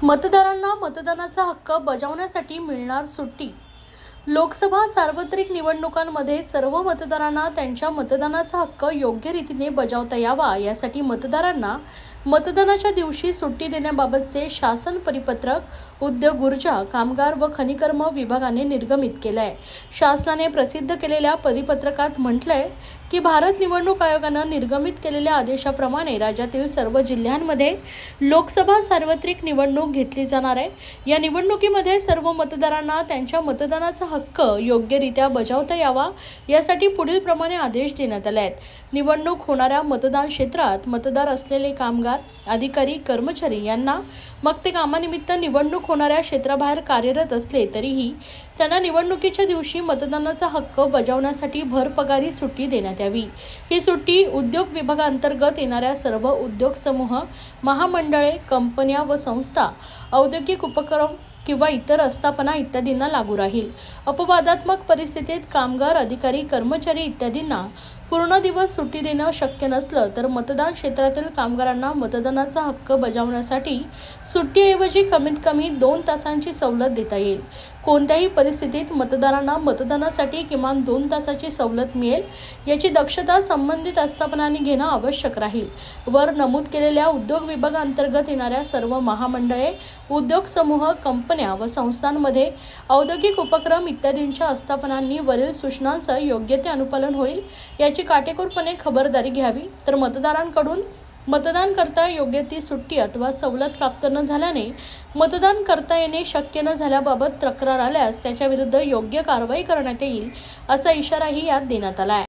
मतदारांना मतदानाचा हक्क बजावण्यासाठी मिळणार सुट्टी। लोकसभा सार्वत्रिक निवडणुकांमध्ये सर्व मतदारांना त्यांच्या मतदानाचा हक्क योग्य रीतीने बजावता यावा यासाठी मतदारांना मतदानाच्या दिवशी सुट्टी देण्याबाबतचे शासन परिपत्रक उद्योग, ऊर्जा, कामगार व खनिकर्म विभागाने निर्गमित केले आहे। शासनाने प्रसिद्ध केलेल्या परिपत्रकात म्हटलंय की भारत निवडणूक आयोगाने निर्गमित केलेल्या आदेशाप्रमाणे राज्यातील सर्व जिल्ह्यांमध्ये लोकसभा सार्वत्रिक निवडणूक घेतली जाणार आहे। या निवडणुकीमध्ये सर्व मतदारांना त्यांच्या मतदानाचा हक्क योग्यरित्या बजावता यावा यासाठी पुढील प्रमाणे आदेश देण्यात आले आहेत। निवडणूक होणाऱ्या मतदान क्षेत्रात मतदार असलेले कामगार, अधिकारी, कर्मचारी यांना मग ते कामानिमित्त निवडणूक होणाऱ्या क्षेत्राबाहेर कार्यरत असले तरीही त्यांना निवडणुकीच्या दिवशी मतदानाचा हक्क बजावण्यासाठी भरपगारी सुट्टी देण्यात यावी। ही सुट्टी उद्योग विभागांतर्गत येणाऱ्या सर्व उद्योग समूह, महामंडळे, कंपन्या व संस्था, औद्योगिक उपक्रम किंवा इतर आस्थापना इत्यादींना लागू राहील। अपवादात्मक परिस्थितीत कामगार, अधिकारी, कर्मचारी इत्यादींना पूर्ण दिवस सुट्टी देणं शक्य नसलं तर मतदान क्षेत्रातील कामगारांना मतदानाचा हक्क बजावण्यासाठी सुट्टीऐवजी कमीत कमी 2 तासांची सवलत देता येईल। कोणत्याही परिस्थितीत मतदारांना मतदानासाठी किमान 2 तासाची सवलत मिळेल याची दक्षता संबंधित आस्थापनांनी घेणं आवश्यक राहील। वर नमूद केलेल्या उद्योग विभागांतर्गत येणाऱ्या सर्व महामंडळे, उद्योग समूह, कंपन्या व संस्थांमध्ये औद्योगिक उपक्रम इत्यादींच्या आस्थापनांनी वरील सूचनांचं योग्य ते अनुपालन होईल याची काटेकोरपणे खबरदारी घ्यावी। तर मतदारांकडून मतदान करता योग्य ती सुट्टी अथवा सवलत प्राप्त न झाल्याने मतदान करता येणे शक्य न झाल्याबाबत तक्रार आल्यास त्याच्या विरुद्ध योग्य कारवाई करण्यात येईल असा इशाराही यात देण्यात आला आहे।